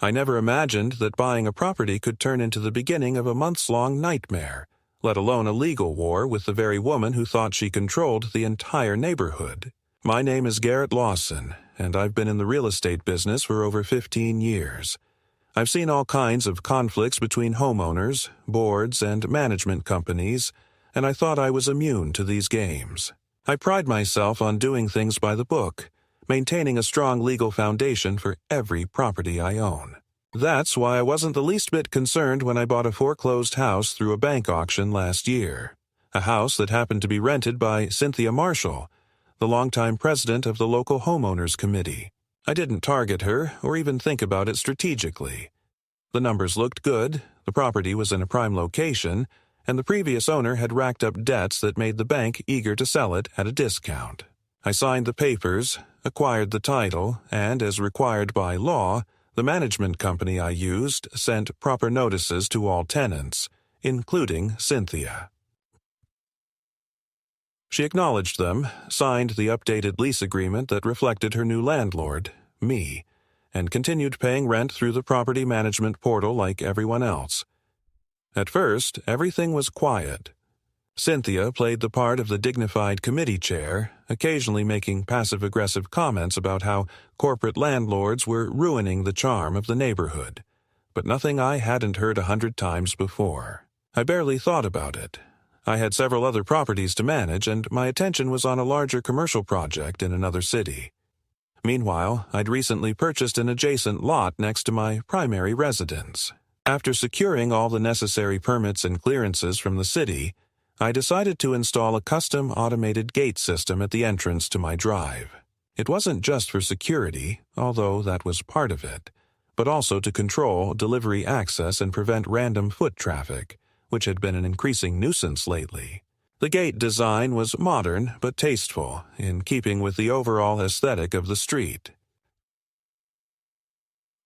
I never imagined that buying a property could turn into the beginning of a months-long nightmare, let alone a legal war with the very woman who thought she controlled the entire neighborhood. My name is Garrett Lawson, and I've been in the real estate business for over 15 years. I've seen all kinds of conflicts between homeowners, boards, and management companies, and I thought I was immune to these games. I pride myself on doing things by the book, maintaining a strong legal foundation for every property I own. That's why I wasn't the least bit concerned when I bought a foreclosed house through a bank auction last year. A house that happened to be rented by Cynthia Marshall, the longtime president of the local homeowners committee. I didn't target her or even think about it strategically. The numbers looked good, the property was in a prime location, and the previous owner had racked up debts that made the bank eager to sell it at a discount. I signed the papers, acquired the title, and, as required by law, the management company I used sent proper notices to all tenants, including Cynthia. She acknowledged them, signed the updated lease agreement that reflected her new landlord, me, and continued paying rent through the property management portal like everyone else. At first, everything was quiet. Cynthia played the part of the dignified committee chair, occasionally making passive-aggressive comments about how corporate landlords were ruining the charm of the neighborhood, but nothing I hadn't heard 100 times before. I barely thought about it. I had several other properties to manage, and my attention was on a larger commercial project in another city. Meanwhile, I'd recently purchased an adjacent lot next to my primary residence. After securing all the necessary permits and clearances from the city, I decided to install a custom automated gate system at the entrance to my drive. It wasn't just for security, although that was part of it, but also to control delivery access and prevent random foot traffic, which had been an increasing nuisance lately. The gate design was modern but tasteful, in keeping with the overall aesthetic of the street.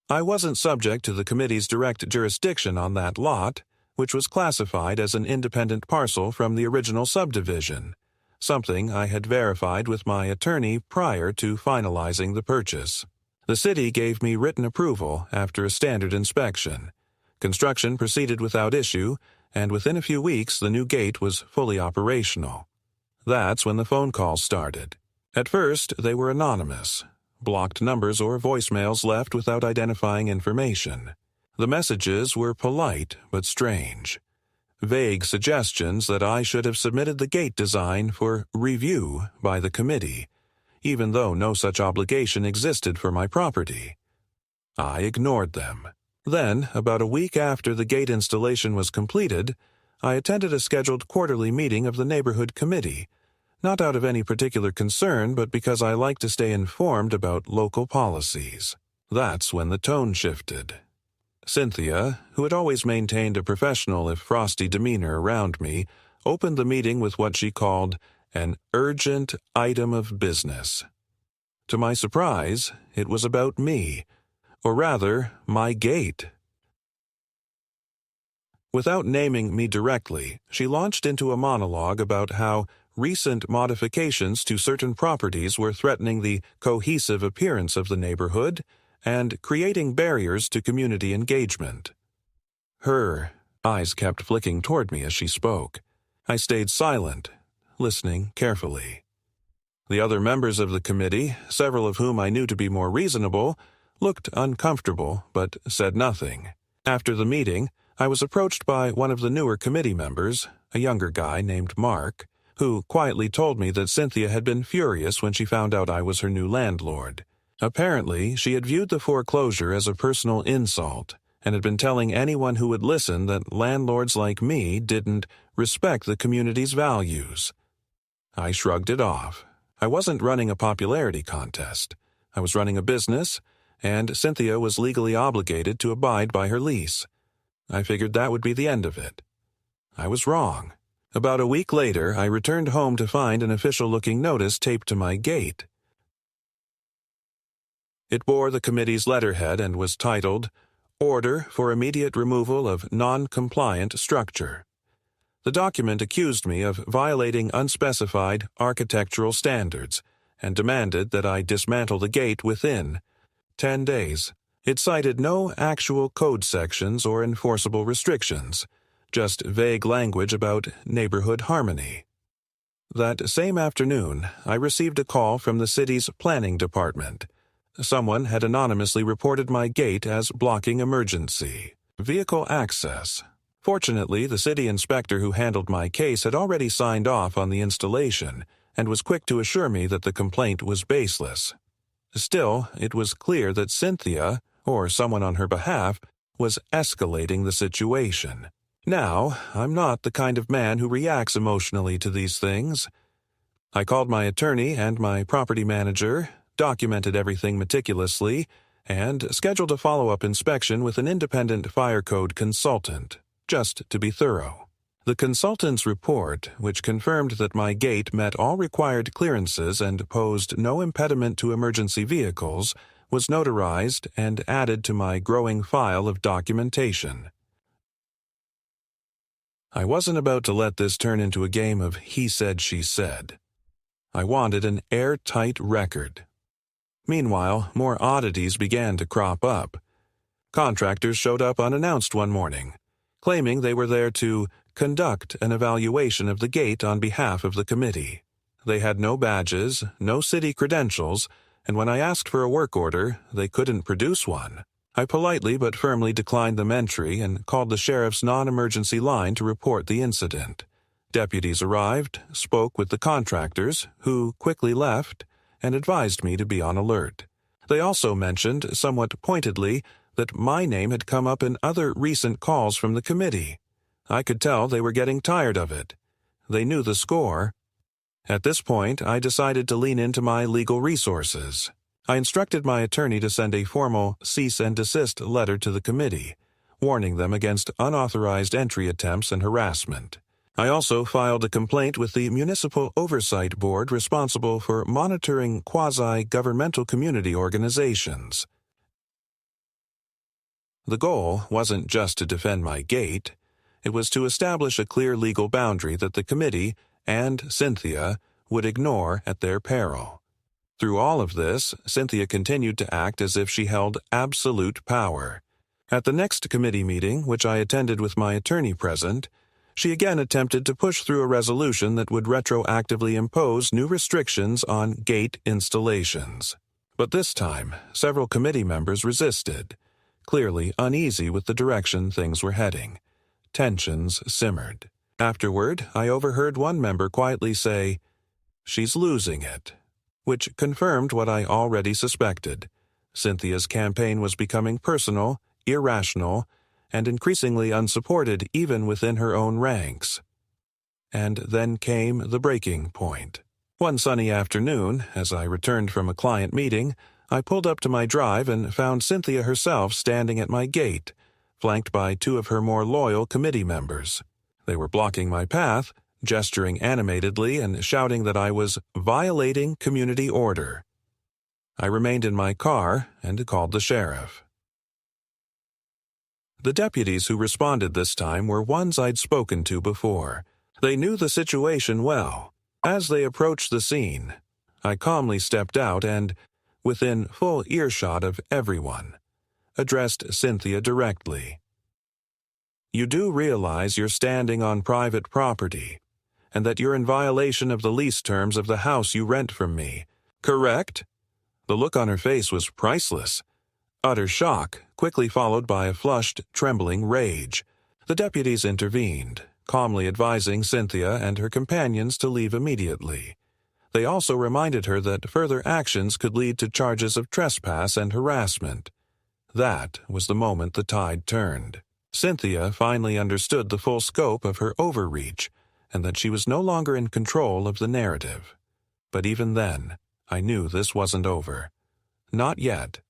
I wasn't subject to the committee's direct jurisdiction on that lot, which was classified as an independent parcel from the original subdivision, something I had verified with my attorney prior to finalizing the purchase. The city gave me written approval after a standard inspection. Construction proceeded without issue, and within a few weeks the new gate was fully operational. That's when the phone calls started. At first, they were anonymous, blocked numbers or voicemails left without identifying information. The messages were polite but strange. Vague suggestions that I should have submitted the gate design for review by the committee, even though no such obligation existed for my property. I ignored them. Then, about a week after the gate installation was completed, I attended a scheduled quarterly meeting of the neighborhood committee, not out of any particular concern, but because I like to stay informed about local policies. That's when the tone shifted. Cynthia, who had always maintained a professional if frosty demeanor around me, opened the meeting with what she called an urgent item of business. To my surprise, it was about me, or rather, my gate. Without naming me directly, she launched into a monologue about how recent modifications to certain properties were threatening the cohesive appearance of the neighborhood and creating barriers to community engagement. Her eyes kept flicking toward me as she spoke. I stayed silent, listening carefully. The other members of the committee, several of whom I knew to be more reasonable, looked uncomfortable but said nothing. After the meeting, I was approached by one of the newer committee members, a younger guy named Mark, who quietly told me that Cynthia had been furious when she found out I was her new landlord. Apparently, she had viewed the foreclosure as a personal insult and had been telling anyone who would listen that landlords like me didn't respect the community's values. I shrugged it off. I wasn't running a popularity contest. I was running a business, and Cynthia was legally obligated to abide by her lease. I figured that would be the end of it. I was wrong. About a week later, I returned home to find an official-looking notice taped to my gate. It bore the committee's letterhead and was titled, Order for Immediate Removal of Non-Compliant Structure. The document accused me of violating unspecified architectural standards and demanded that I dismantle the gate within 10 days It cited no actual code sections or enforceable restrictions, just vague language about neighborhood harmony. That same afternoon, I received a call from the city's planning department. Someone had anonymously reported my gate as blocking emergency vehicle access. Fortunately, the city inspector who handled my case had already signed off on the installation and was quick to assure me that the complaint was baseless. Still, it was clear that Cynthia, or someone on her behalf, was escalating the situation. Now, I'm not the kind of man who reacts emotionally to these things. I called my attorney and my property manager, documented everything meticulously, and scheduled a follow-up inspection with an independent fire code consultant, just to be thorough. The consultant's report, which confirmed that my gate met all required clearances and posed no impediment to emergency vehicles, was notarized and added to my growing file of documentation. I wasn't about to let this turn into a game of he said, she said. I wanted an airtight record. Meanwhile, more oddities began to crop up. Contractors showed up unannounced one morning, claiming they were there to conduct an evaluation of the gate on behalf of the committee. They had no badges, no city credentials, and when I asked for a work order, they couldn't produce one. I politely but firmly declined them entry and called the sheriff's non-emergency line to report the incident. Deputies arrived, spoke with the contractors, who quickly left, and advised me to be on alert. They also mentioned, somewhat pointedly, that my name had come up in other recent calls from the committee. I could tell they were getting tired of it. They knew the score. At this point, I decided to lean into my legal resources. I instructed my attorney to send a formal cease and desist letter to the committee, warning them against unauthorized entry attempts and harassment. I also filed a complaint with the Municipal Oversight Board responsible for monitoring quasi-governmental community organizations. The goal wasn't just to defend my gate. It was to establish a clear legal boundary that the committee and Cynthia would ignore at their peril. Through all of this, Cynthia continued to act as if she held absolute power. At the next committee meeting, which I attended with my attorney present, she again attempted to push through a resolution that would retroactively impose new restrictions on gate installations. But this time, several committee members resisted, clearly uneasy with the direction things were heading. Tensions simmered. Afterward, I overheard one member quietly say, "She's losing it," which confirmed what I already suspected. Cynthia's campaign was becoming personal, irrational, and increasingly unsupported even within her own ranks. And then came the breaking point. One sunny afternoon, as I returned from a client meeting, I pulled up to my drive and found Cynthia herself standing at my gate, flanked by two of her more loyal committee members. They were blocking my path, gesturing animatedly and shouting that I was violating community order. I remained in my car and called the sheriff. The deputies who responded this time were ones I'd spoken to before. They knew the situation well. As they approached the scene, I calmly stepped out and, within full earshot of everyone, addressed Cynthia directly. "You do realize you're standing on private property, and that you're in violation of the lease terms of the house you rent from me, correct?" The look on her face was priceless. Utter shock, quickly followed by a flushed, trembling rage. The deputies intervened, calmly advising Cynthia and her companions to leave immediately. They also reminded her that further actions could lead to charges of trespass and harassment. That was the moment the tide turned. Cynthia finally understood the full scope of her overreach, and that she was no longer in control of the narrative. But even then, I knew this wasn't over. Not yet.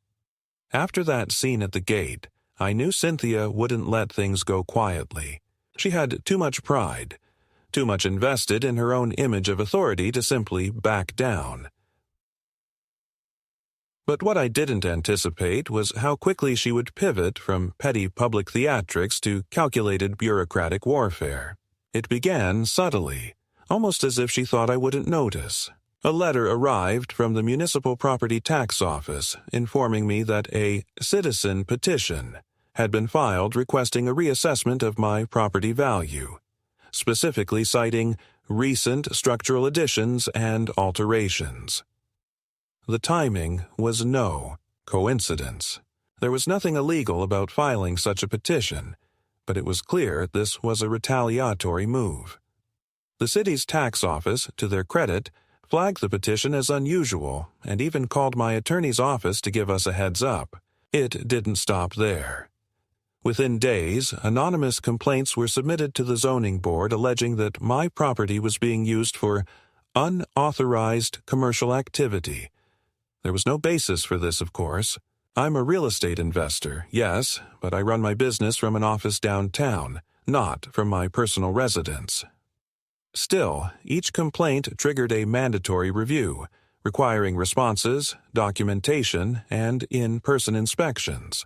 After that scene at the gate, I knew Cynthia wouldn't let things go quietly. She had too much pride, too much invested in her own image of authority to simply back down. But what I didn't anticipate was how quickly she would pivot from petty public theatrics to calculated bureaucratic warfare. It began subtly, almost as if she thought I wouldn't notice. A letter arrived from the Municipal Property Tax Office informing me that a citizen petition had been filed requesting a reassessment of my property value, specifically citing recent structural additions and alterations. The timing was no coincidence. There was nothing illegal about filing such a petition, but it was clear this was a retaliatory move. The city's tax office, to their credit, flagged the petition as unusual and even called my attorney's office to give us a heads up. It didn't stop there. Within days, anonymous complaints were submitted to the zoning board alleging that my property was being used for unauthorized commercial activity. There was no basis for this, of course. I'm a real estate investor, yes, but I run my business from an office downtown, not from my personal residence. Still, each complaint triggered a mandatory review, requiring responses, documentation, and in-person inspections.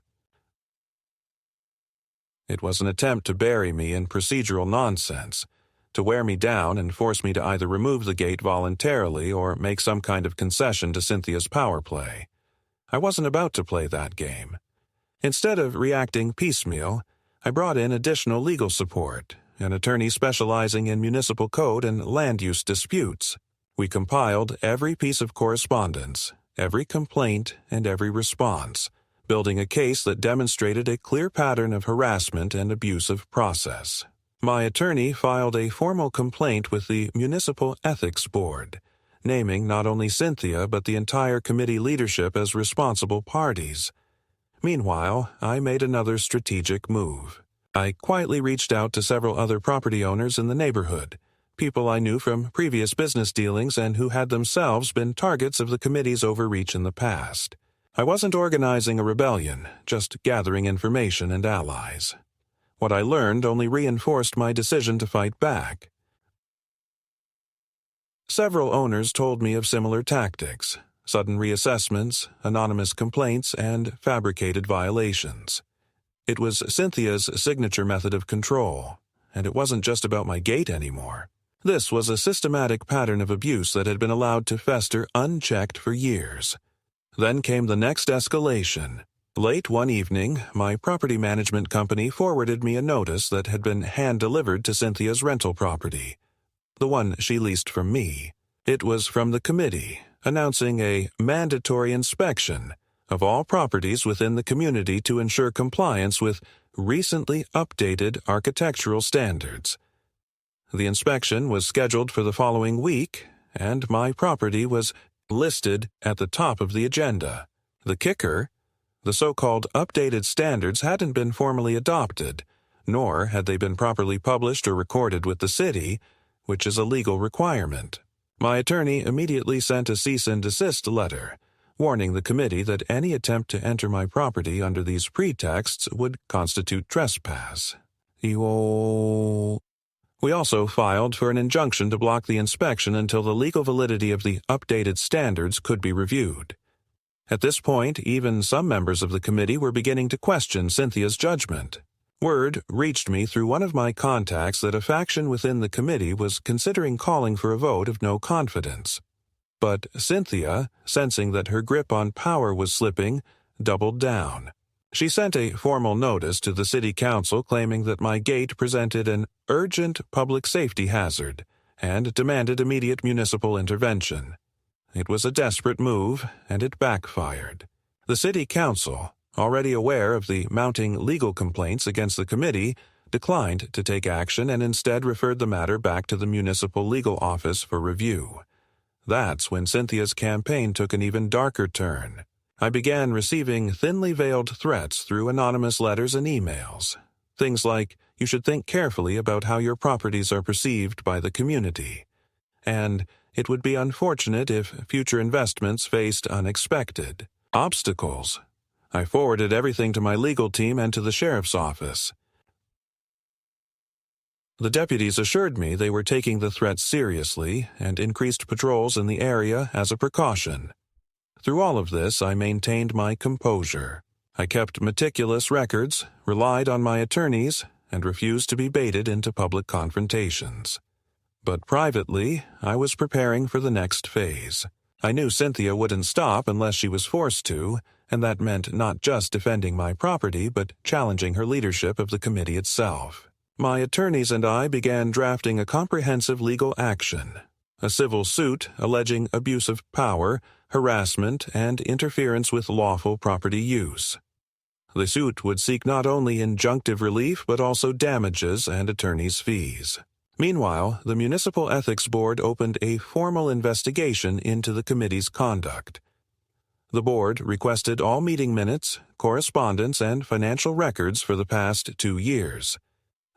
It was an attempt to bury me in procedural nonsense, to wear me down and force me to either remove the gate voluntarily or make some kind of concession to Cynthia's power play. I wasn't about to play that game. Instead of reacting piecemeal, I brought in additional legal support, an attorney specializing in municipal code and land use disputes. We compiled every piece of correspondence, every complaint, and every response, building a case that demonstrated a clear pattern of harassment and abuse of process. My attorney filed a formal complaint with the Municipal Ethics Board, naming not only Cynthia but the entire committee leadership as responsible parties. Meanwhile, I made another strategic move. I quietly reached out to several other property owners in the neighborhood, people I knew from previous business dealings and who had themselves been targets of the committee's overreach in the past. I wasn't organizing a rebellion, just gathering information and allies. What I learned only reinforced my decision to fight back. Several owners told me of similar tactics: sudden reassessments, anonymous complaints, and fabricated violations. It was Cynthia's signature method of control, and it wasn't just about my gate anymore. This was a systematic pattern of abuse that had been allowed to fester unchecked for years. Then came the next escalation. Late one evening, my property management company forwarded me a notice that had been hand-delivered to Cynthia's rental property, the one she leased from me. It was from the committee, announcing a mandatory inspection of all properties within the community to ensure compliance with recently updated architectural standards. The inspection was scheduled for the following week, and my property was listed at the top of the agenda. The kicker: the so-called updated standards hadn't been formally adopted, nor had they been properly published or recorded with the city, which is a legal requirement. My attorney immediately sent a cease and desist letter, warning the committee that any attempt to enter my property under these pretexts would constitute trespass. We also filed for an injunction to block the inspection until the legal validity of the updated standards could be reviewed. At this point, even some members of the committee were beginning to question Cynthia's judgment. Word reached me through one of my contacts that a faction within the committee was considering calling for a vote of no confidence. But Cynthia, sensing that her grip on power was slipping, doubled down. She sent a formal notice to the city council claiming that my gate presented an urgent public safety hazard and demanded immediate municipal intervention. It was a desperate move, and it backfired. The city council, already aware of the mounting legal complaints against the committee, declined to take action and instead referred the matter back to the municipal legal office for review. That's when Cynthia's campaign took an even darker turn. I began receiving thinly veiled threats through anonymous letters and emails. Things like, "You should think carefully about how your properties are perceived by the community," and "It would be unfortunate if future investments faced unexpected obstacles." I forwarded everything to my legal team and to the sheriff's office. The deputies assured me they were taking the threats seriously and increased patrols in the area as a precaution. Through all of this, I maintained my composure. I kept meticulous records, relied on my attorneys, and refused to be baited into public confrontations. But privately, I was preparing for the next phase. I knew Cynthia wouldn't stop unless she was forced to, and that meant not just defending my property but challenging her leadership of the committee itself. My attorneys and I began drafting a comprehensive legal action, a civil suit alleging abuse of power, harassment, and interference with lawful property use. The suit would seek not only injunctive relief but also damages and attorneys' fees. Meanwhile, the Municipal Ethics Board opened a formal investigation into the committee's conduct. The board requested all meeting minutes, correspondence, and financial records for the past 2 years.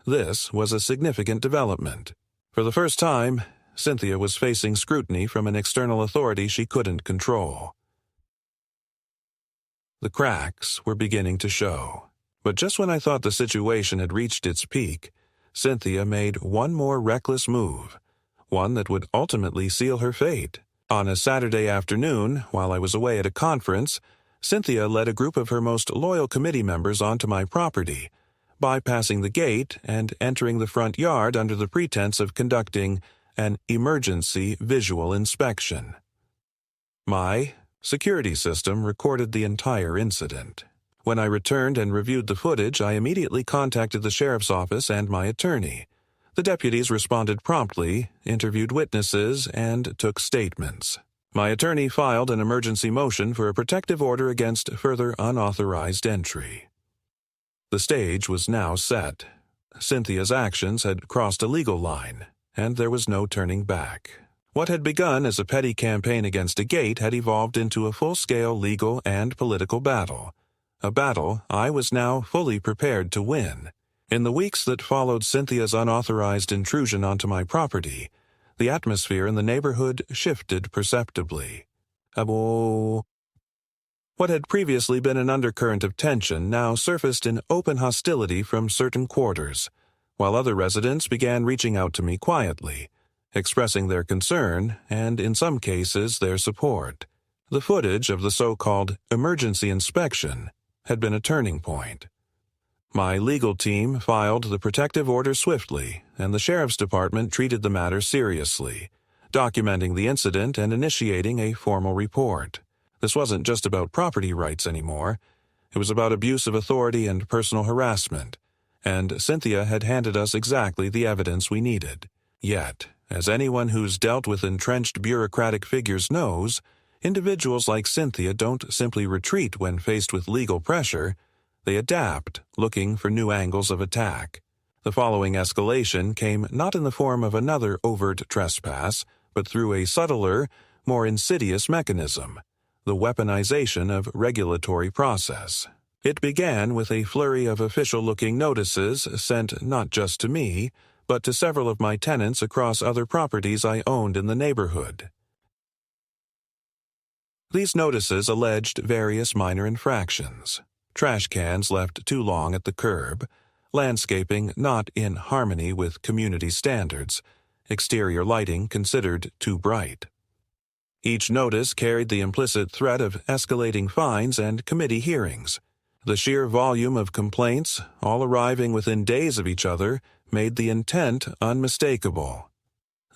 This was a significant development. For the first time, Cynthia was facing scrutiny from an external authority she couldn't control. The cracks were beginning to show. But just when I thought the situation had reached its peak, Cynthia made one more reckless move, one that would ultimately seal her fate. On a Saturday afternoon, while I was away at a conference, Cynthia led a group of her most loyal committee members onto my property, bypassing the gate and entering the front yard under the pretense of conducting an emergency visual inspection. My security system recorded the entire incident. When I returned and reviewed the footage, I immediately contacted the sheriff's office and my attorney. The deputies responded promptly, interviewed witnesses, and took statements. My attorney filed an emergency motion for a protective order against further unauthorized entry. The stage was now set. Cynthia's actions had crossed a legal line, and there was no turning back. What had begun as a petty campaign against a gate had evolved into a full-scale legal and political battle. A battle I was now fully prepared to win. In the weeks that followed Cynthia's unauthorized intrusion onto my property, the atmosphere in the neighborhood shifted perceptibly. What had previously been an undercurrent of tension now surfaced in open hostility from certain quarters, while other residents began reaching out to me quietly, expressing their concern and, in some cases, their support. The footage of the so-called emergency inspection had been a turning point. My legal team filed the protective order swiftly, and the sheriff's department treated the matter seriously, documenting the incident and initiating a formal report. This wasn't just about property rights anymore. It was about abuse of authority and personal harassment, and Cynthia had handed us exactly the evidence we needed. Yet, as anyone who's dealt with entrenched bureaucratic figures knows, individuals like Cynthia don't simply retreat when faced with legal pressure. They adapt, looking for new angles of attack. The following escalation came not in the form of another overt trespass, but through a subtler, more insidious mechanism, the weaponization of regulatory process. It began with a flurry of official-looking notices sent not just to me, but to several of my tenants across other properties I owned in the neighborhood. These notices alleged various minor infractions: trash cans left too long at the curb, landscaping not in harmony with community standards, exterior lighting considered too bright. Each notice carried the implicit threat of escalating fines and committee hearings. The sheer volume of complaints, all arriving within days of each other, made the intent unmistakable.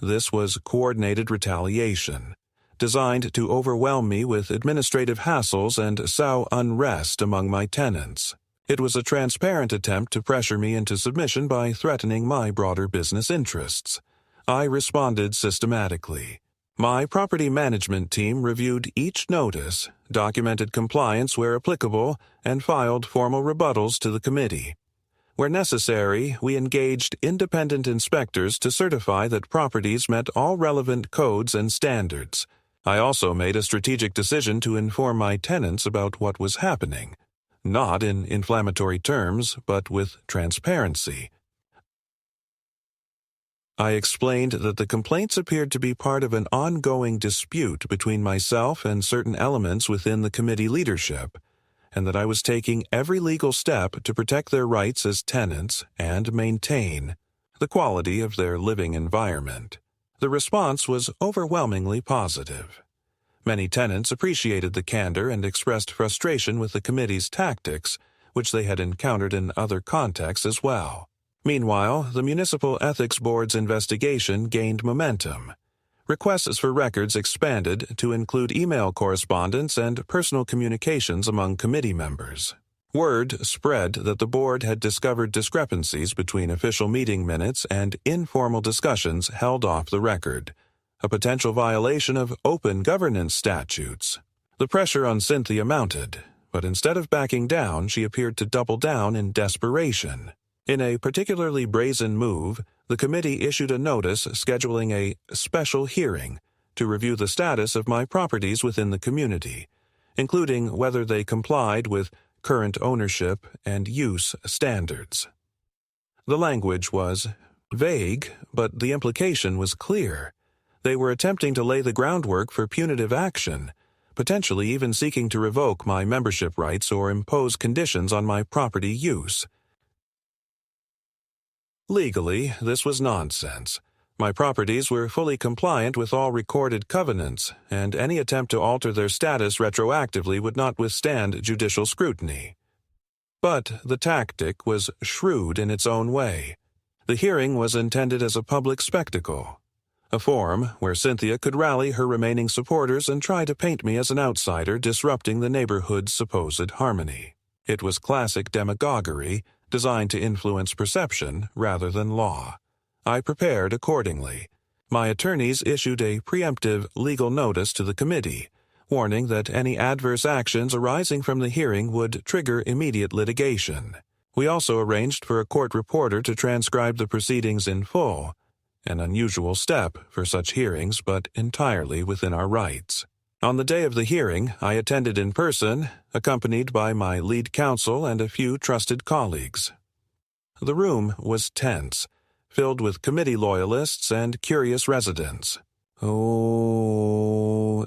This was coordinated retaliation, designed to overwhelm me with administrative hassles and sow unrest among my tenants. It was a transparent attempt to pressure me into submission by threatening my broader business interests. I responded systematically. My property management team reviewed each notice, documented compliance where applicable, and filed formal rebuttals to the committee. Where necessary, we engaged independent inspectors to certify that properties met all relevant codes and standards. I also made a strategic decision to inform my tenants about what was happening, not in inflammatory terms, but with transparency. I explained that the complaints appeared to be part of an ongoing dispute between myself and certain elements within the committee leadership, and that I was taking every legal step to protect their rights as tenants and maintain the quality of their living environment. The response was overwhelmingly positive. Many tenants appreciated the candor and expressed frustration with the committee's tactics, which they had encountered in other contexts as well. Meanwhile, the Municipal Ethics Board's investigation gained momentum. Requests for records expanded to include email correspondence and personal communications among committee members. Word spread that the board had discovered discrepancies between official meeting minutes and informal discussions held off the record, a potential violation of open governance statutes. The pressure on Cynthia mounted, but instead of backing down, she appeared to double down in desperation. In a particularly brazen move, the committee issued a notice scheduling a special hearing to review the status of my properties within the community, including whether they complied with current ownership and use standards. The language was vague, but the implication was clear. They were attempting to lay the groundwork for punitive action, potentially even seeking to revoke my membership rights or impose conditions on my property use. Legally, this was nonsense. My properties were fully compliant with all recorded covenants, and any attempt to alter their status retroactively would not withstand judicial scrutiny. But the tactic was shrewd in its own way. The hearing was intended as a public spectacle, a forum where Cynthia could rally her remaining supporters and try to paint me as an outsider disrupting the neighborhood's supposed harmony. It was classic demagoguery, designed to influence perception rather than law. I prepared accordingly. My attorneys issued a preemptive legal notice to the committee, warning that any adverse actions arising from the hearing would trigger immediate litigation. We also arranged for a court reporter to transcribe the proceedings in full, an unusual step for such hearings, but entirely within our rights. On the day of the hearing, I attended in person, accompanied by my lead counsel and a few trusted colleagues. The room was tense, filled with committee loyalists and curious residents.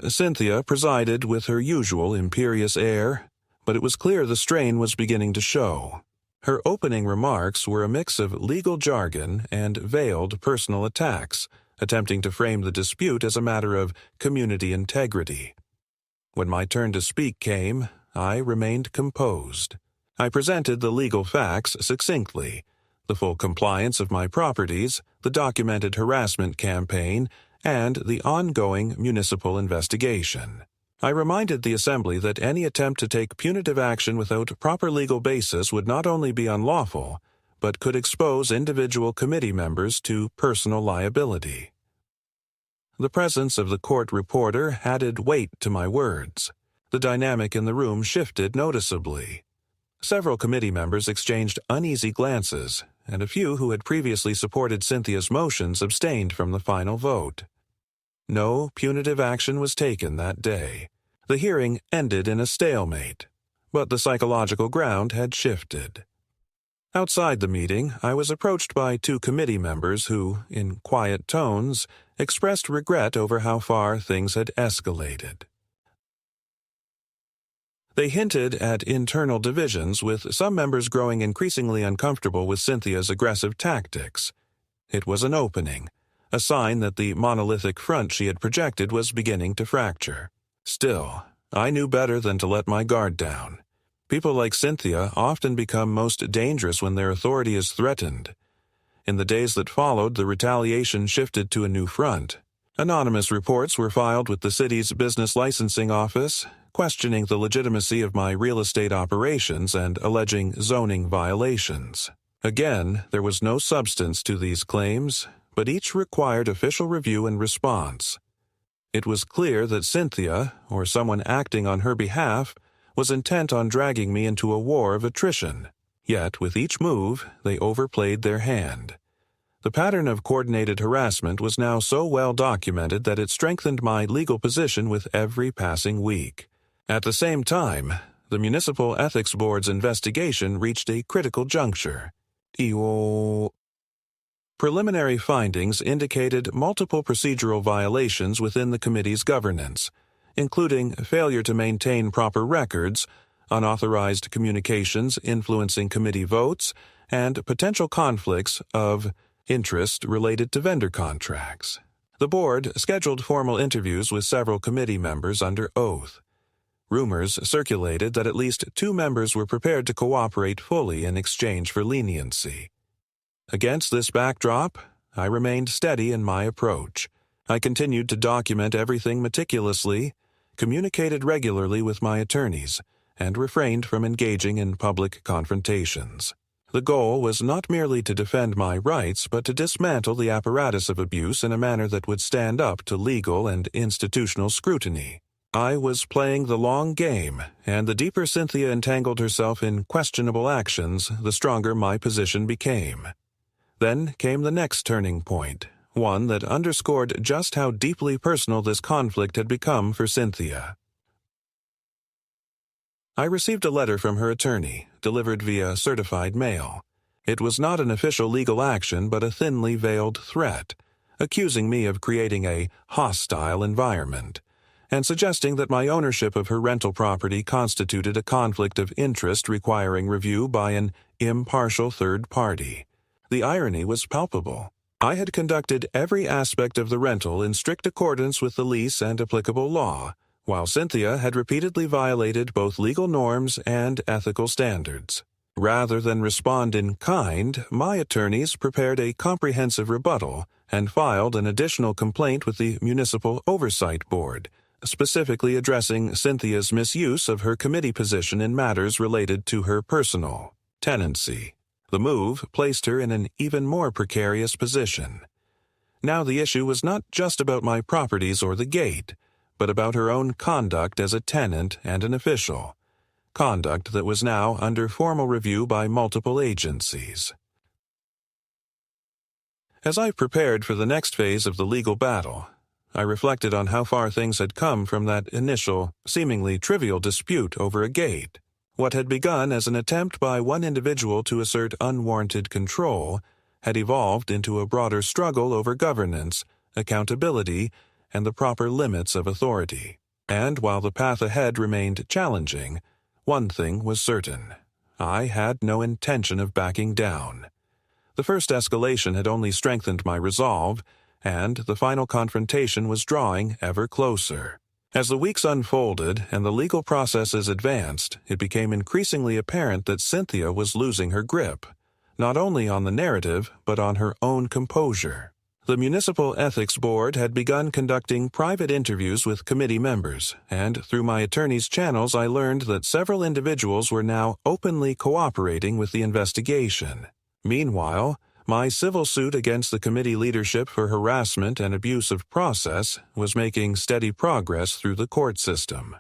Cynthia presided with her usual imperious air, but it was clear the strain was beginning to show. Her opening remarks were a mix of legal jargon and veiled personal attacks, attempting to frame the dispute as a matter of community integrity. When my turn to speak came, I remained composed. I presented the legal facts succinctly, the full compliance of my properties, the documented harassment campaign, and the ongoing municipal investigation. I reminded the Assembly that any attempt to take punitive action without proper legal basis would not only be unlawful, but could expose individual committee members to personal liability. The presence of the court reporter added weight to my words. The dynamic in the room shifted noticeably. Several committee members exchanged uneasy glances, and a few who had previously supported Cynthia's motions abstained from the final vote. No punitive action was taken that day. The hearing ended in a stalemate, but the psychological ground had shifted. Outside the meeting, I was approached by two committee members who, in quiet tones, expressed regret over how far things had escalated. They hinted at internal divisions, with some members growing increasingly uncomfortable with Cynthia's aggressive tactics. It was an opening, a sign that the monolithic front she had projected was beginning to fracture. Still, I knew better than to let my guard down. People like Cynthia often become most dangerous when their authority is threatened. In the days that followed, the retaliation shifted to a new front. Anonymous reports were filed with the city's business licensing office, questioning the legitimacy of my real estate operations and alleging zoning violations. Again, there was no substance to these claims, but each required official review and response. It was clear that Cynthia, or someone acting on her behalf, was intent on dragging me into a war of attrition. Yet, with each move, they overplayed their hand. The pattern of coordinated harassment was now so well documented that it strengthened my legal position with every passing week. At the same time, the Municipal Ethics Board's investigation reached a critical juncture. Preliminary findings indicated multiple procedural violations within the committee's governance, including failure to maintain proper records, unauthorized communications influencing committee votes, and potential conflicts of interest related to vendor contracts. The board scheduled formal interviews with several committee members under oath. Rumors circulated that at least 2 members were prepared to cooperate fully in exchange for leniency. Against this backdrop, I remained steady in my approach. I continued to document everything meticulously, communicated regularly with my attorneys, and refrained from engaging in public confrontations. The goal was not merely to defend my rights, but to dismantle the apparatus of abuse in a manner that would stand up to legal and institutional scrutiny. I was playing the long game, and the deeper Cynthia entangled herself in questionable actions, the stronger my position became. Then came the next turning point, one that underscored just how deeply personal this conflict had become for Cynthia. I received a letter from her attorney, delivered via certified mail. It was not an official legal action, but a thinly veiled threat, accusing me of creating a hostile environment, and suggesting that my ownership of her rental property constituted a conflict of interest requiring review by an impartial third party. The irony was palpable. I had conducted every aspect of the rental in strict accordance with the lease and applicable law, while Cynthia had repeatedly violated both legal norms and ethical standards. Rather than respond in kind, my attorneys prepared a comprehensive rebuttal and filed an additional complaint with the Municipal Oversight Board, specifically addressing Cynthia's misuse of her committee position in matters related to her personal tenancy. The move placed her in an even more precarious position. Now the issue was not just about my properties or the gate, but about her own conduct as a tenant and an official, conduct that was now under formal review by multiple agencies. As I prepared for the next phase of the legal battle, I reflected on how far things had come from that initial, seemingly trivial dispute over a gate. What had begun as an attempt by one individual to assert unwarranted control had evolved into a broader struggle over governance, accountability, and the proper limits of authority. And while the path ahead remained challenging, one thing was certain. I had no intention of backing down. The first escalation had only strengthened my resolve, and the final confrontation was drawing ever closer. As the weeks unfolded and the legal processes advanced, it became increasingly apparent that Cynthia was losing her grip, not only on the narrative, but on her own composure. The Municipal Ethics Board had begun conducting private interviews with committee members, and through my attorney's channels I learned that several individuals were now openly cooperating with the investigation. Meanwhile, my civil suit against the committee leadership for harassment and abuse of process was making steady progress through the court system.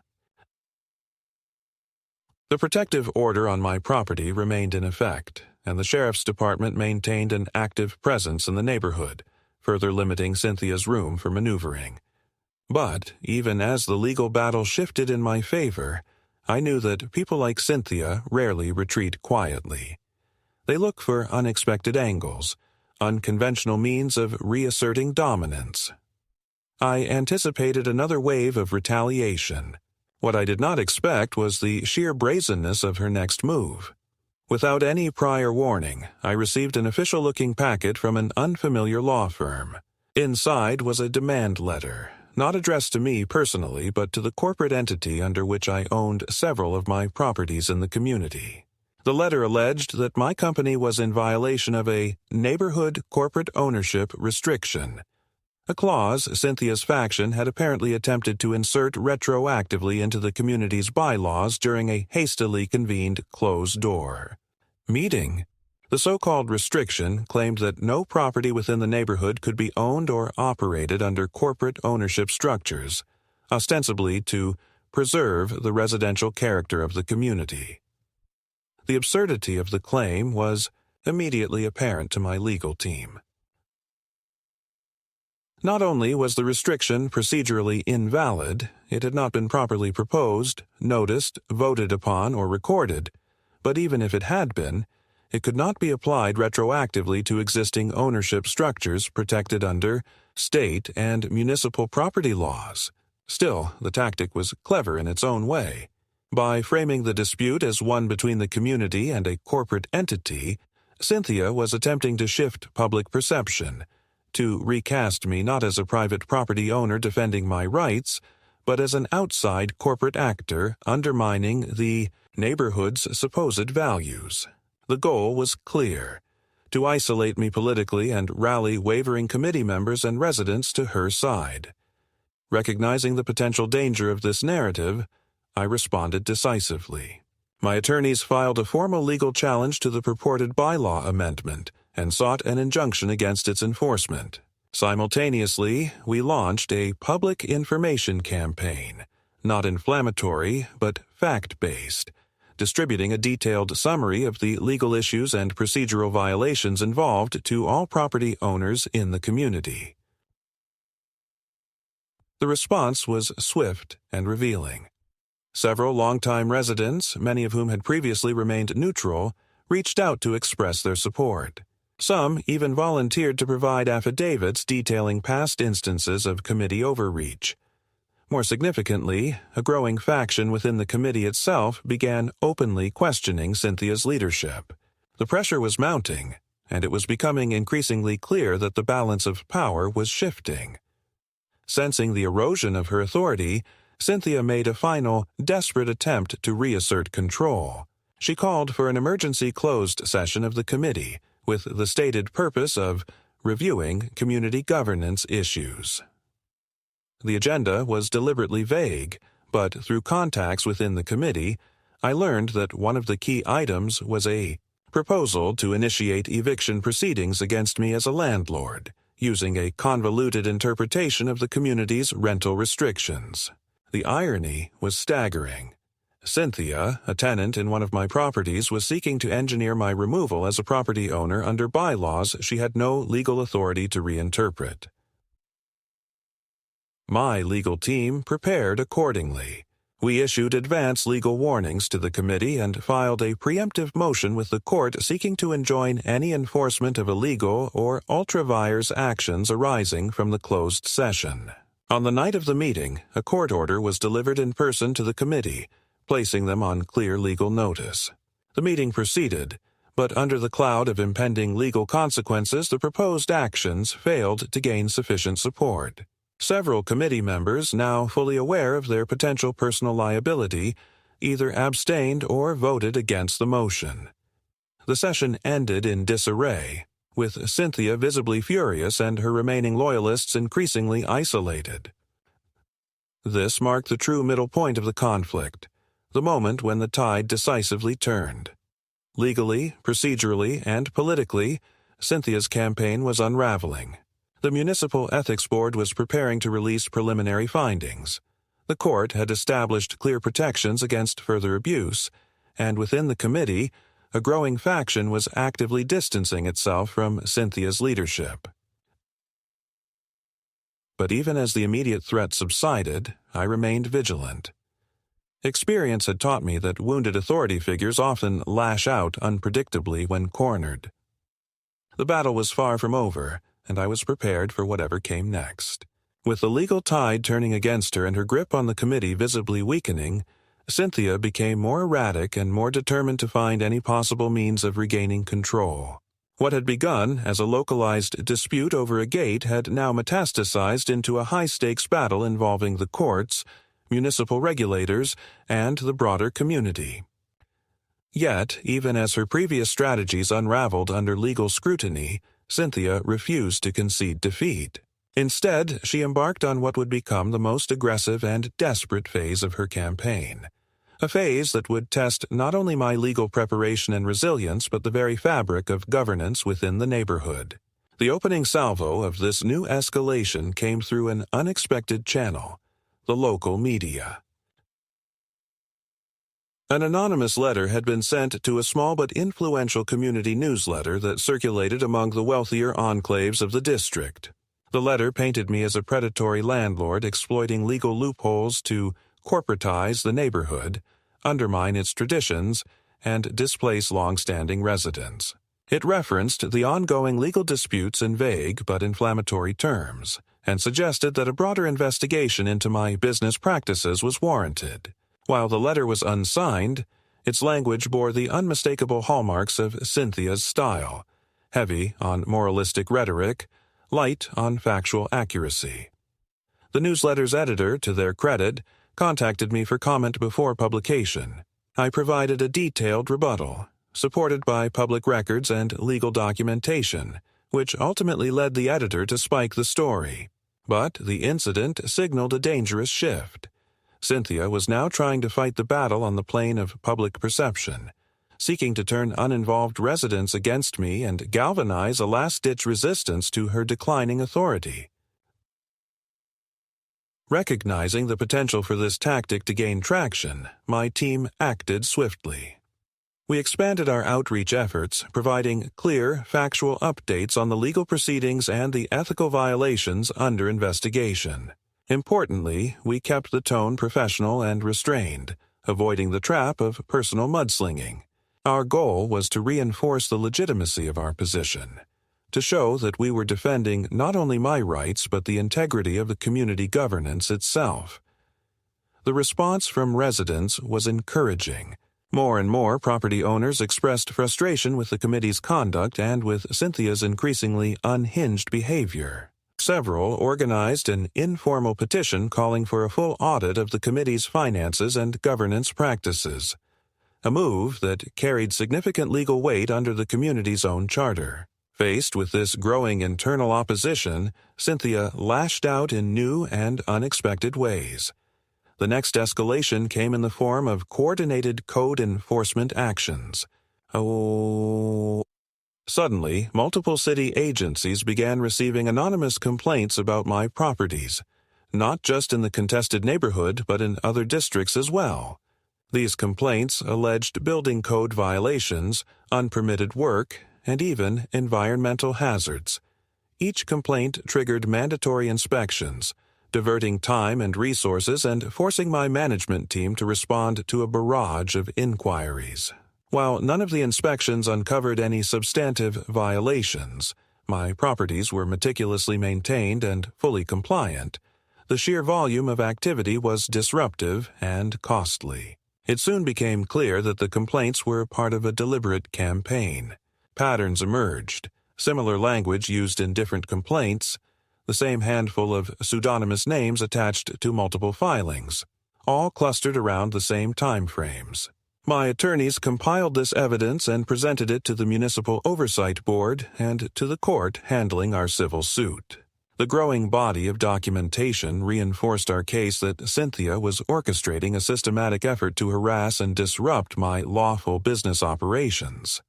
The protective order on my property remained in effect, and the sheriff's department maintained an active presence in the neighborhood, further limiting Cynthia's room for maneuvering. But even as the legal battle shifted in my favor, I knew that people like Cynthia rarely retreat quietly. They look for unexpected angles, unconventional means of reasserting dominance. I anticipated another wave of retaliation. What I did not expect was the sheer brazenness of her next move. Without any prior warning, I received an official-looking packet from an unfamiliar law firm. Inside was a demand letter, not addressed to me personally, but to the corporate entity under which I owned several of my properties in the community. The letter alleged that my company was in violation of a neighborhood corporate ownership restriction, a clause Cynthia's faction had apparently attempted to insert retroactively into the community's bylaws during a hastily convened closed-door meeting. The so-called restriction claimed that no property within the neighborhood could be owned or operated under corporate ownership structures, ostensibly to preserve the residential character of the community. The absurdity of the claim was immediately apparent to my legal team. Not only was the restriction procedurally invalid, it had not been properly proposed, noticed, voted upon, or recorded, but even if it had been, it could not be applied retroactively to existing ownership structures protected under state and municipal property laws. Still, the tactic was clever in its own way. By framing the dispute as one between the community and a corporate entity, Cynthia was attempting to shift public perception, to recast me not as a private property owner defending my rights, but as an outside corporate actor undermining the neighborhood's supposed values. The goal was clear: to isolate me politically and rally wavering committee members and residents to her side. Recognizing the potential danger of this narrative, I responded decisively. My attorneys filed a formal legal challenge to the purported bylaw amendment and sought an injunction against its enforcement. Simultaneously, we launched a public information campaign, not inflammatory but fact-based, distributing a detailed summary of the legal issues and procedural violations involved to all property owners in the community. The response was swift and revealing. Several longtime residents, many of whom had previously remained neutral, reached out to express their support. Some even volunteered to provide affidavits detailing past instances of committee overreach. More significantly, a growing faction within the committee itself began openly questioning Cynthia's leadership. The pressure was mounting, and it was becoming increasingly clear that the balance of power was shifting. Sensing the erosion of her authority, Cynthia made a final, desperate attempt to reassert control. She called for an emergency closed session of the committee, with the stated purpose of reviewing community governance issues. The agenda was deliberately vague, but through contacts within the committee, I learned that one of the key items was a proposal to initiate eviction proceedings against me as a landlord, using a convoluted interpretation of the community's rental restrictions. The irony was staggering. Cynthia, a tenant in one of my properties, was seeking to engineer my removal as a property owner under bylaws she had no legal authority to reinterpret. My legal team prepared accordingly. We issued advance legal warnings to the committee and filed a preemptive motion with the court seeking to enjoin any enforcement of illegal or ultra-vires actions arising from the closed session. On the night of the meeting, a court order was delivered in person to the committee, placing them on clear legal notice. The meeting proceeded, but under the cloud of impending legal consequences, the proposed actions failed to gain sufficient support. Several committee members, now fully aware of their potential personal liability, either abstained or voted against the motion. The session ended in disarray, with Cynthia visibly furious and her remaining loyalists increasingly isolated. This marked the true middle point of the conflict, the moment when the tide decisively turned. Legally, procedurally, and politically, Cynthia's campaign was unraveling. The Municipal Ethics Board was preparing to release preliminary findings. The court had established clear protections against further abuse, and within the committee, a growing faction was actively distancing itself from Cynthia's leadership. But even as the immediate threat subsided, I remained vigilant. Experience had taught me that wounded authority figures often lash out unpredictably when cornered. The battle was far from over, and I was prepared for whatever came next. With the legal tide turning against her and her grip on the committee visibly weakening, Cynthia became more erratic and more determined to find any possible means of regaining control. What had begun as a localized dispute over a gate had now metastasized into a high-stakes battle involving the courts, municipal regulators, and the broader community. Yet, even as her previous strategies unraveled under legal scrutiny, Cynthia refused to concede defeat. Instead, she embarked on what would become the most aggressive and desperate phase of her campaign, a phase that would test not only my legal preparation and resilience but the very fabric of governance within the neighborhood. The opening salvo of this new escalation came through an unexpected channel, the local media. An anonymous letter had been sent to a small but influential community newsletter that circulated among the wealthier enclaves of the district. The letter painted me as a predatory landlord exploiting legal loopholes to corporatize the neighborhood, undermine its traditions, and displace long-standing residents. It referenced the ongoing legal disputes in vague but inflammatory terms, and suggested that a broader investigation into my business practices was warranted. While the letter was unsigned, its language bore the unmistakable hallmarks of Cynthia's style, heavy on moralistic rhetoric, light on factual accuracy. The newsletter's editor, to their credit, contacted me for comment before publication. I provided a detailed rebuttal, supported by public records and legal documentation, which ultimately led the editor to spike the story. But the incident signaled a dangerous shift. Cynthia was now trying to fight the battle on the plane of public perception, seeking to turn uninvolved residents against me and galvanize a last-ditch resistance to her declining authority. Recognizing the potential for this tactic to gain traction, my team acted swiftly. We expanded our outreach efforts, providing clear, factual updates on the legal proceedings and the ethical violations under investigation. Importantly, we kept the tone professional and restrained, avoiding the trap of personal mudslinging. Our goal was to reinforce the legitimacy of our position, to show that we were defending not only my rights but the integrity of the community governance itself. The response from residents was encouraging. More and more property owners expressed frustration with the committee's conduct and with Cynthia's increasingly unhinged behavior. Several organized an informal petition calling for a full audit of the committee's finances and governance practices, a move that carried significant legal weight under the community's own charter. Faced with this growing internal opposition, Cynthia lashed out in new and unexpected ways. The next escalation came in the form of coordinated code enforcement actions. Suddenly, multiple city agencies began receiving anonymous complaints about my properties, not just in the contested neighborhood but in other districts as well. These complaints alleged building code violations, unpermitted work, and even environmental hazards. Each complaint triggered mandatory inspections, diverting time and resources and forcing my management team to respond to a barrage of inquiries. While none of the inspections uncovered any substantive violations, my properties were meticulously maintained and fully compliant. The sheer volume of activity was disruptive and costly. It soon became clear that the complaints were part of a deliberate campaign. Patterns emerged, similar language used in different complaints, the same handful of pseudonymous names attached to multiple filings, all clustered around the same time frames. My attorneys compiled this evidence and presented it to the Municipal Oversight Board and to the court handling our civil suit. The growing body of documentation reinforced our case that Cynthia was orchestrating a systematic effort to harass and disrupt my lawful business operations.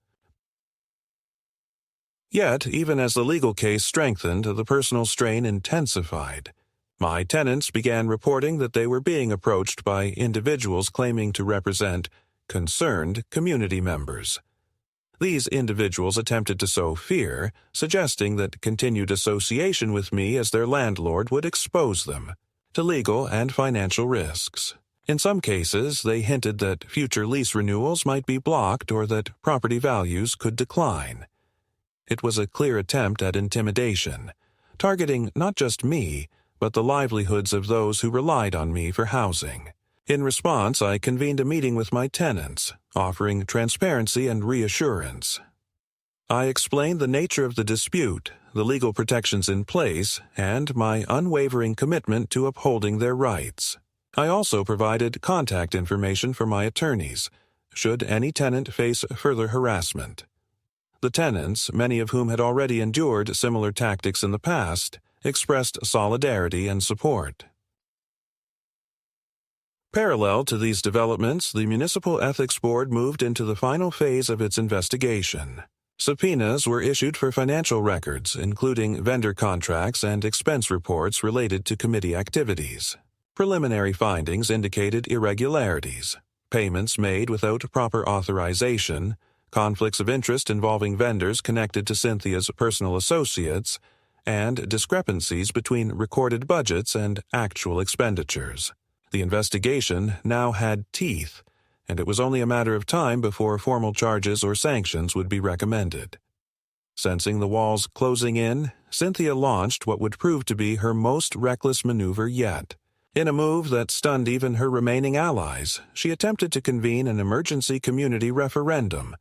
Yet, even as the legal case strengthened, the personal strain intensified. My tenants began reporting that they were being approached by individuals claiming to represent concerned community members. These individuals attempted to sow fear, suggesting that continued association with me as their landlord would expose them to legal and financial risks. In some cases, they hinted that future lease renewals might be blocked or that property values could decline. It was a clear attempt at intimidation, targeting not just me, but the livelihoods of those who relied on me for housing. In response, I convened a meeting with my tenants, offering transparency and reassurance. I explained the nature of the dispute, the legal protections in place, and my unwavering commitment to upholding their rights. I also provided contact information for my attorneys, should any tenant face further harassment. The tenants, many of whom had already endured similar tactics in the past, expressed solidarity and support. Parallel to these developments, the Municipal Ethics Board moved into the final phase of its investigation. Subpoenas were issued for financial records, including vendor contracts and expense reports related to committee activities. Preliminary findings indicated irregularities, payments made without proper authorization, conflicts of interest involving vendors connected to Cynthia's personal associates, and discrepancies between recorded budgets and actual expenditures. The investigation now had teeth, and it was only a matter of time before formal charges or sanctions would be recommended. Sensing the walls closing in, Cynthia launched what would prove to be her most reckless maneuver yet. In a move that stunned even her remaining allies, she attempted to convene an emergency community referendum,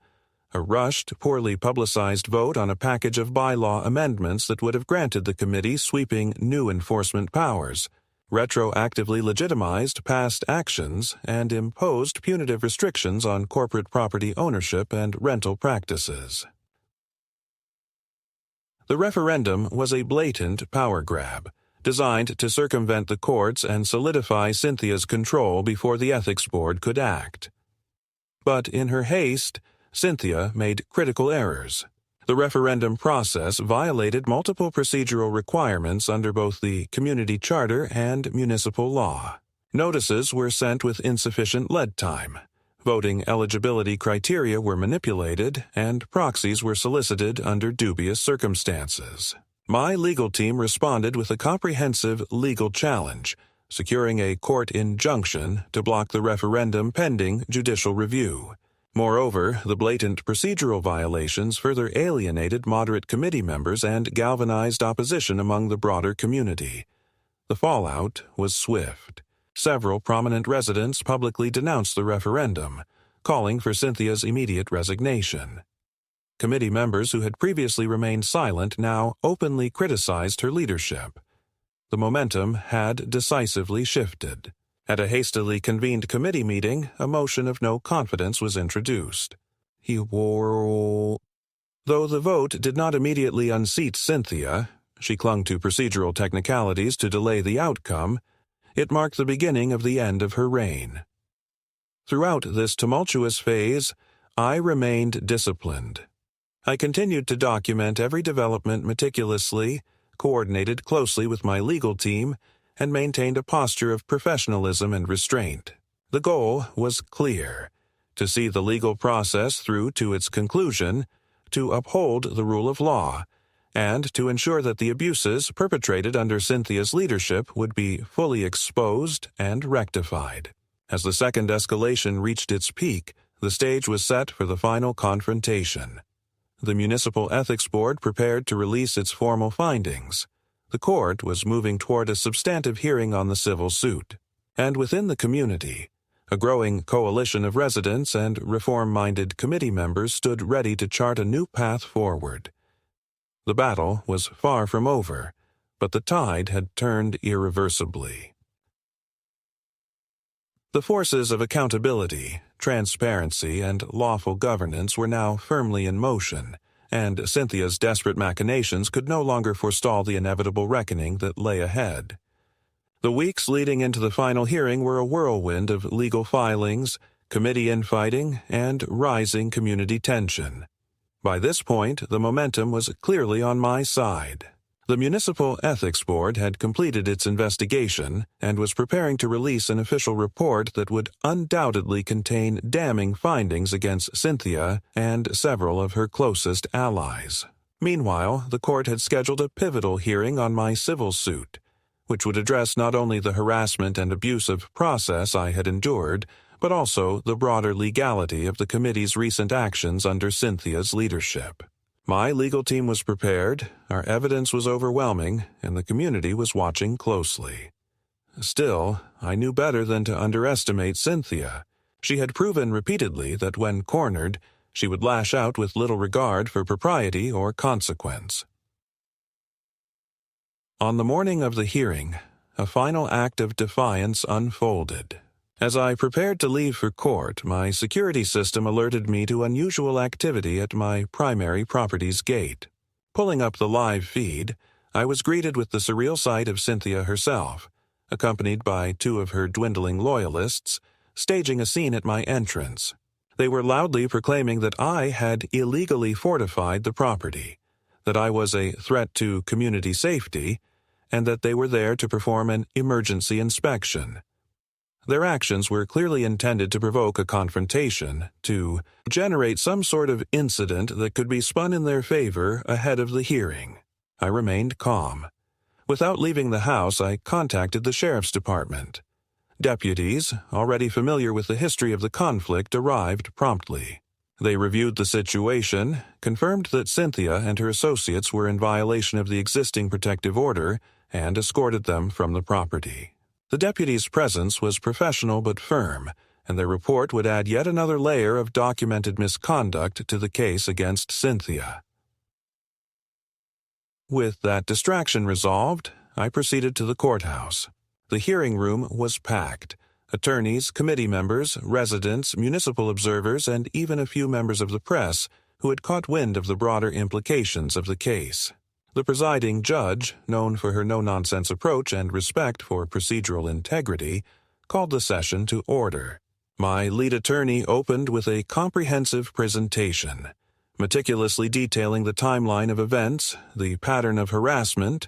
a rushed, poorly publicized vote on a package of bylaw amendments that would have granted the committee sweeping new enforcement powers, retroactively legitimized past actions, and imposed punitive restrictions on corporate property ownership and rental practices. The referendum was a blatant power grab, designed to circumvent the courts and solidify Cynthia's control before the ethics board could act. But in her haste, Cynthia made critical errors. The referendum process violated multiple procedural requirements under both the community charter and municipal law. Notices were sent with insufficient lead time. Voting eligibility criteria were manipulated, and proxies were solicited under dubious circumstances. My legal team responded with a comprehensive legal challenge, securing a court injunction to block the referendum pending judicial review. Moreover, the blatant procedural violations further alienated moderate committee members and galvanized opposition among the broader community. The fallout was swift. Several prominent residents publicly denounced the referendum, calling for Cynthia's immediate resignation. Committee members who had previously remained silent now openly criticized her leadership. The momentum had decisively shifted. At a hastily convened committee meeting, a motion of no confidence was introduced. Though the vote did not immediately unseat Cynthia, she clung to procedural technicalities to delay the outcome. It marked the beginning of the end of her reign. Throughout this tumultuous phase, I remained disciplined. I continued to document every development meticulously, coordinated closely with my legal team, and maintained a posture of professionalism and restraint. The goal was clear: to see the legal process through to its conclusion, to uphold the rule of law, and to ensure that the abuses perpetrated under Cynthia's leadership would be fully exposed and rectified. As the second escalation reached its peak, the stage was set for the final confrontation. The Municipal Ethics Board prepared to release its formal findings. The court was moving toward a substantive hearing on the civil suit. And within the community, a growing coalition of residents and reform-minded committee members stood ready to chart a new path forward. The battle was far from over, but the tide had turned irreversibly. The forces of accountability, transparency, and lawful governance were now firmly in motion, and Cynthia's desperate machinations could no longer forestall the inevitable reckoning that lay ahead. The weeks leading into the final hearing were a whirlwind of legal filings, committee infighting, and rising community tension. By this point, the momentum was clearly on my side. The Municipal Ethics Board had completed its investigation and was preparing to release an official report that would undoubtedly contain damning findings against Cynthia and several of her closest allies. Meanwhile, the court had scheduled a pivotal hearing on my civil suit, which would address not only the harassment and abusive process I had endured, but also the broader legality of the committee's recent actions under Cynthia's leadership. My legal team was prepared, our evidence was overwhelming, and the community was watching closely. Still, I knew better than to underestimate Cynthia. She had proven repeatedly that when cornered, she would lash out with little regard for propriety or consequence. On the morning of the hearing, a final act of defiance unfolded. As I prepared to leave for court, my security system alerted me to unusual activity at my primary property's gate. Pulling up the live feed, I was greeted with the surreal sight of Cynthia herself, accompanied by two of her dwindling loyalists, staging a scene at my entrance. They were loudly proclaiming that I had illegally fortified the property, that I was a threat to community safety, and that they were there to perform an emergency inspection. Their actions were clearly intended to provoke a confrontation, to generate some sort of incident that could be spun in their favor ahead of the hearing. I remained calm. Without leaving the house, I contacted the sheriff's department. Deputies, already familiar with the history of the conflict, arrived promptly. They reviewed the situation, confirmed that Cynthia and her associates were in violation of the existing protective order, and escorted them from the property. The deputies' presence was professional but firm, and their report would add yet another layer of documented misconduct to the case against Cynthia. With that distraction resolved, I proceeded to the courthouse. The hearing room was packed. Attorneys, committee members, residents, municipal observers, and even a few members of the press who had caught wind of the broader implications of the case. The presiding judge, known for her no-nonsense approach and respect for procedural integrity, called the session to order. My lead attorney opened with a comprehensive presentation, meticulously detailing the timeline of events, the pattern of harassment,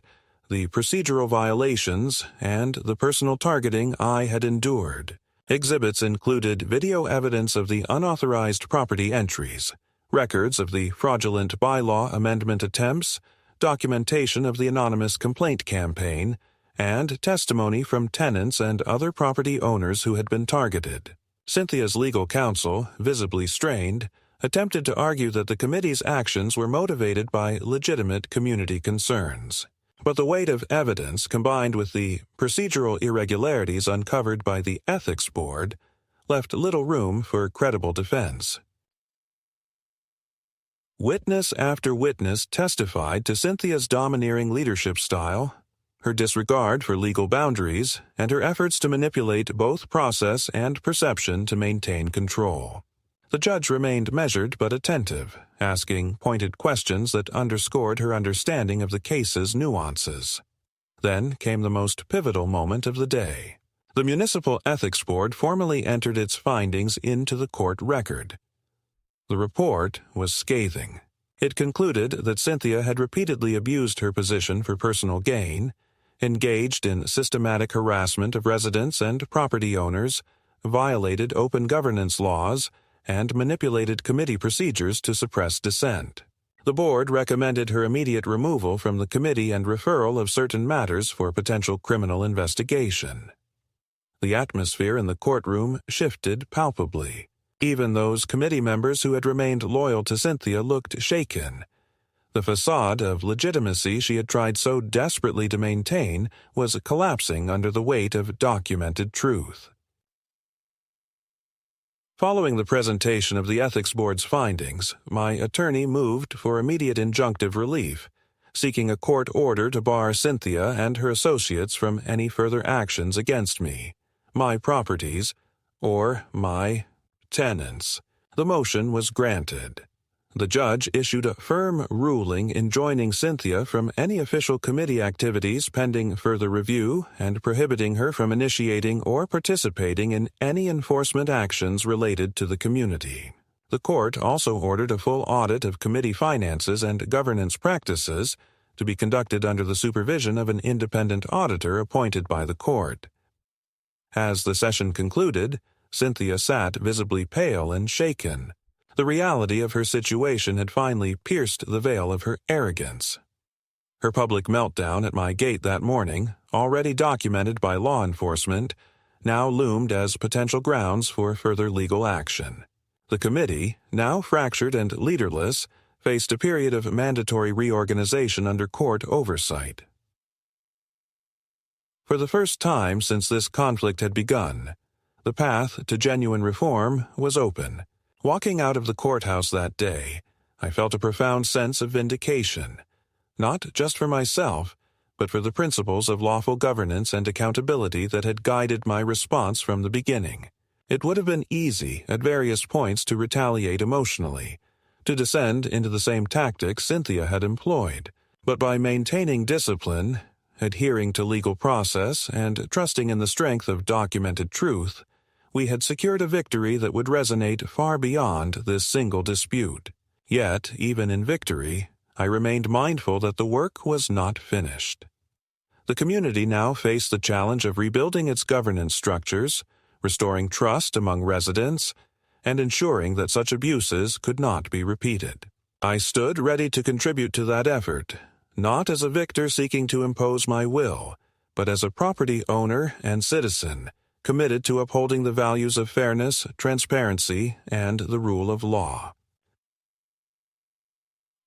the procedural violations, and the personal targeting I had endured. Exhibits included video evidence of the unauthorized property entries, records of the fraudulent bylaw amendment attempts, documentation of the anonymous complaint campaign, and testimony from tenants and other property owners who had been targeted. Cynthia's legal counsel, visibly strained, attempted to argue that the committee's actions were motivated by legitimate community concerns. But the weight of evidence, combined with the procedural irregularities uncovered by the Ethics Board, left little room for credible defense. Witness after witness testified to Cynthia's domineering leadership style, her disregard for legal boundaries, and her efforts to manipulate both process and perception to maintain control. The judge remained measured but attentive, asking pointed questions that underscored her understanding of the case's nuances. Then came the most pivotal moment of the day. The Municipal Ethics Board formally entered its findings into the court record. The report was scathing. It concluded that Cynthia had repeatedly abused her position for personal gain, engaged in systematic harassment of residents and property owners, violated open governance laws, and manipulated committee procedures to suppress dissent. The board recommended her immediate removal from the committee and referral of certain matters for potential criminal investigation. The atmosphere in the courtroom shifted palpably. Even those committee members who had remained loyal to Cynthia looked shaken. The facade of legitimacy she had tried so desperately to maintain was collapsing under the weight of documented truth. Following the presentation of the Ethics Board's findings, my attorney moved for immediate injunctive relief, seeking a court order to bar Cynthia and her associates from any further actions against me, my properties, or my tenants. The motion was granted. The judge issued a firm ruling enjoining Cynthia from any official committee activities pending further review and prohibiting her from initiating or participating in any enforcement actions related to the community. The court also ordered a full audit of committee finances and governance practices to be conducted under the supervision of an independent auditor appointed by the court. As the session concluded, Cynthia sat visibly pale and shaken. The reality of her situation had finally pierced the veil of her arrogance. Her public meltdown at my gate that morning, already documented by law enforcement, now loomed as potential grounds for further legal action. The committee, now fractured and leaderless, faced a period of mandatory reorganization under court oversight. For the first time since this conflict had begun, the path to genuine reform was open. Walking out of the courthouse that day, I felt a profound sense of vindication, not just for myself, but for the principles of lawful governance and accountability that had guided my response from the beginning. It would have been easy at various points to retaliate emotionally, to descend into the same tactics Cynthia had employed, but by maintaining discipline, adhering to legal process, and trusting in the strength of documented truth, we had secured a victory that would resonate far beyond this single dispute. Yet, even in victory, I remained mindful that the work was not finished. The community now faced the challenge of rebuilding its governance structures, restoring trust among residents, and ensuring that such abuses could not be repeated. I stood ready to contribute to that effort, not as a victor seeking to impose my will, but as a property owner and citizen, committed to upholding the values of fairness, transparency, and the rule of law.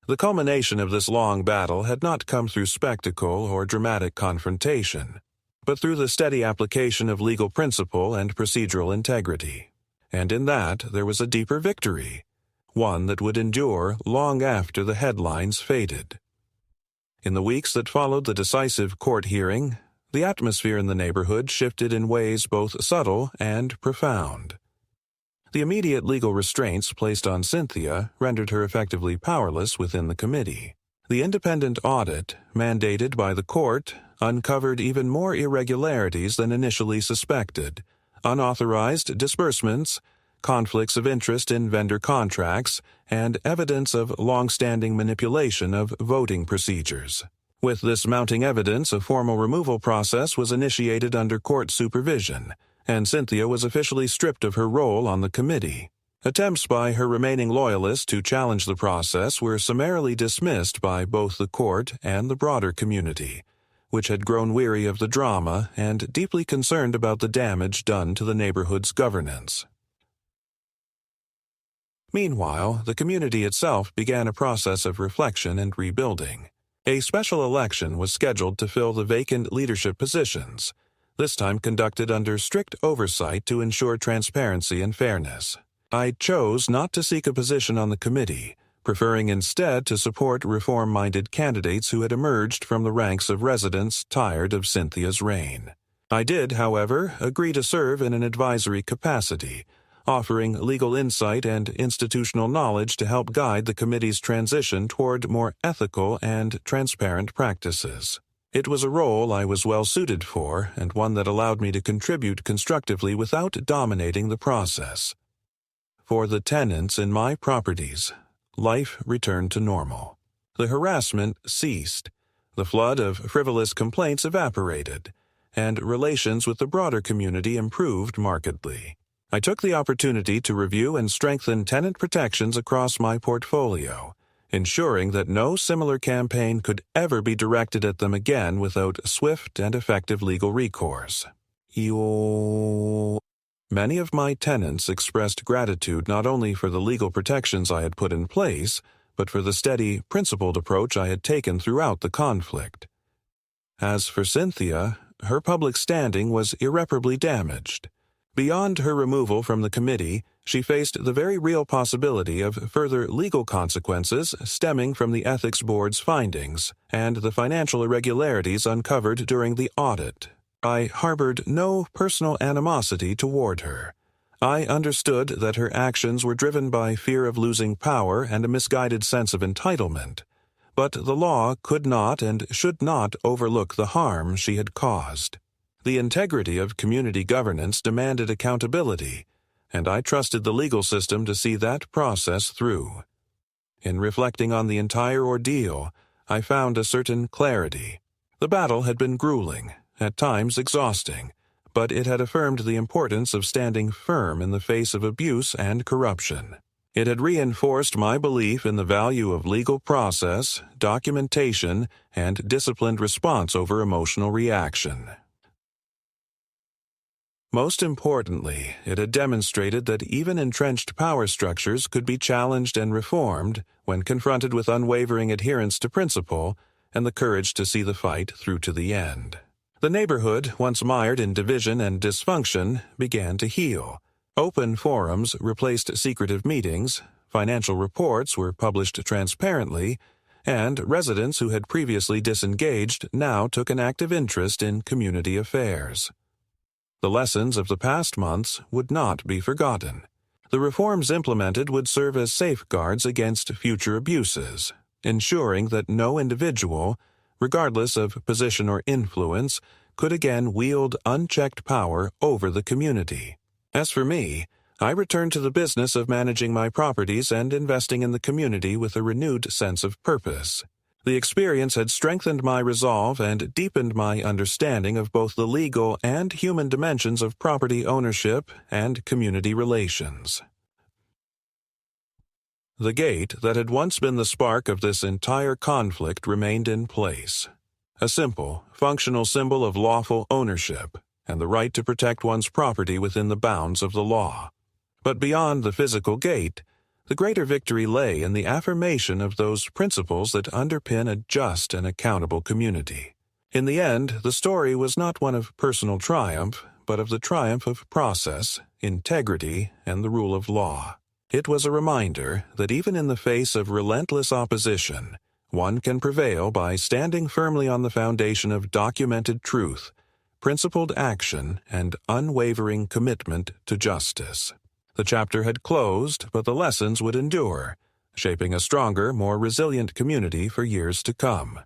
The culmination of this long battle had not come through spectacle or dramatic confrontation, but through the steady application of legal principle and procedural integrity. And in that there was a deeper victory, one that would endure long after the headlines faded. In the weeks that followed the decisive court hearing, The atmosphere in the neighborhood shifted in ways both subtle and profound. The immediate legal restraints placed on Cynthia rendered her effectively powerless within the committee. The independent audit, mandated by the court, uncovered even more irregularities than initially suspected: unauthorized disbursements, conflicts of interest in vendor contracts, and evidence of long-standing manipulation of voting procedures. With this mounting evidence, a formal removal process was initiated under court supervision, and Cynthia was officially stripped of her role on the committee. Attempts by her remaining loyalists to challenge the process were summarily dismissed by both the court and the broader community, which had grown weary of the drama and deeply concerned about the damage done to the neighborhood's governance. Meanwhile, the community itself began a process of reflection and rebuilding. A special election was scheduled to fill the vacant leadership positions, this time conducted under strict oversight to ensure transparency and fairness. I chose not to seek a position on the committee, preferring instead to support reform-minded candidates who had emerged from the ranks of residents tired of Cynthia's reign. I did, however, agree to serve in an advisory capacity, offering legal insight and institutional knowledge to help guide the committee's transition toward more ethical and transparent practices. It was a role I was well suited for, and one that allowed me to contribute constructively without dominating the process. For the tenants in my properties, life returned to normal. The harassment ceased, the flood of frivolous complaints evaporated, and relations with the broader community improved markedly. I took the opportunity to review and strengthen tenant protections across my portfolio, ensuring that no similar campaign could ever be directed at them again without swift and effective legal recourse. Many of my tenants expressed gratitude not only for the legal protections I had put in place, but for the steady, principled approach I had taken throughout the conflict. As for Cynthia, her public standing was irreparably damaged. Beyond her removal from the committee, she faced the very real possibility of further legal consequences stemming from the Ethics Board's findings and the financial irregularities uncovered during the audit. I harbored no personal animosity toward her. I understood that her actions were driven by fear of losing power and a misguided sense of entitlement, but the law could not and should not overlook the harm she had caused. The integrity of community governance demanded accountability, and I trusted the legal system to see that process through. In reflecting on the entire ordeal, I found a certain clarity. The battle had been grueling, at times exhausting, but it had affirmed the importance of standing firm in the face of abuse and corruption. It had reinforced my belief in the value of legal process, documentation, and disciplined response over emotional reaction. Most importantly, it had demonstrated that even entrenched power structures could be challenged and reformed when confronted with unwavering adherence to principle and the courage to see the fight through to the end. The neighborhood, once mired in division and dysfunction, began to heal. Open forums replaced secretive meetings, financial reports were published transparently, and residents who had previously disengaged now took an active interest in community affairs. The lessons of the past months would not be forgotten. The reforms implemented would serve as safeguards against future abuses, ensuring that no individual, regardless of position or influence, could again wield unchecked power over the community. As for me, I returned to the business of managing my properties and investing in the community with a renewed sense of purpose. The experience had strengthened my resolve and deepened my understanding of both the legal and human dimensions of property ownership and community relations. The gate that had once been the spark of this entire conflict remained in place, a simple, functional symbol of lawful ownership and the right to protect one's property within the bounds of the law. But beyond the physical gate, the greater victory lay in the affirmation of those principles that underpin a just and accountable community. In the end, the story was not one of personal triumph, but of the triumph of process, integrity, and the rule of law. It was a reminder that even in the face of relentless opposition, one can prevail by standing firmly on the foundation of documented truth Principled Action and Unwavering Commitment to Justice. The chapter had closed, but the lessons would endure, shaping a stronger, more resilient community for years to come.